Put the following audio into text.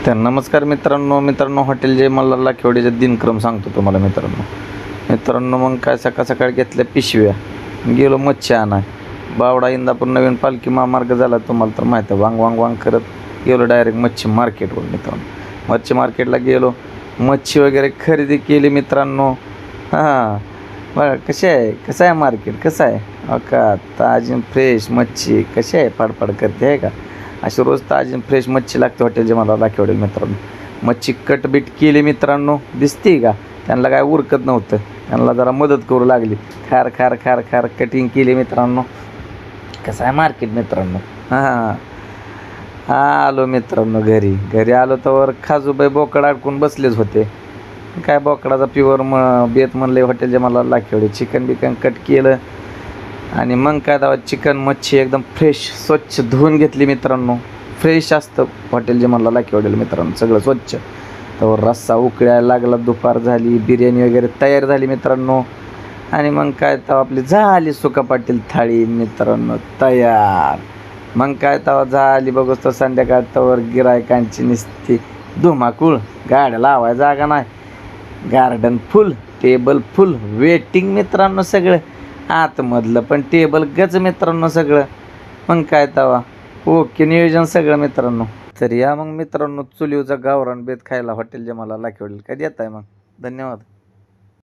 तर नमस्कार मित्रांनो हॉटेल जे मला लाखेवाडीचा दिनक्रम सांगतो तुम्हाला मित्रांनो मग काय सकाळ सकाळ घेतल्या पिशव्या गेलो मच्छी आणाय बावडा इंदापूर नवीन पालखी महामार्ग झाला तुम्हाला तर माहिती आहे वांग वांग वांग करत गेलो डायरेक्ट मच्छी मार्केटवर मित्रांनो मच्छी मार्केटला गेलो मच्छी वगैरे खरेदी केली मित्रांनो हां बघा कसं आहे मार्केट कसं आहे का ताजी फ्रेश मच्छी कशी आहे फाडफाड करते आहे का अशी रोज ताजी फ्रेश मच्छी लागते हॉटेलचे मला दाखवडेल मित्रांनो मच्छी कटबीट केली मित्रांनो दिसते का त्यांना काय उरकत नव्हतं त्यांना जरा मदत करू लागली खार खार खार खार कटिंग केली मित्रांनो कसं आहे मार्केट मित्रांनो हां आलो मित्रांनो घरी आलो तर खाजूबाई बोकड अडकून बसलेच होते काय बोकडाचा प्युअर बेत म्हणले हॉटेलचे मला लाखेवडे चिकन बिकन कट केलं आणि मग काय दावा चिकन मच्छी एकदम फ्रेश स्वच्छ धुवून घेतली मित्रांनो फ्रेश असतं हॉटेल जे मला लाखेवडेल मित्रांनो सगळं स्वच्छ तर रस्सा उकळायला लागला दुपार झाली बिर्याणी वगैरे तयार झाली मित्रांनो आणि मग काय तवा आपली झाली सुका पाटील थाळी मित्रांनो तयार मग काय तवा झाली बघूस तर संध्याकाळ तवर गिरायकांची निसती धुमाकूळ गाड्या लावाय जागा नाही गार्डन फुल टेबल फुल वेटिंग मित्रांनो सगळं आतमधलं पण टेबल गच मित्रांनो सगळं मग काय तवा ओके नियोजन सगळं मित्रांनो तर या मग मित्रांनो चुलीवचा गावरान बेत खायला हॉटेल जे मला लाखेवडेल कधी येत आहे मग धन्यवाद.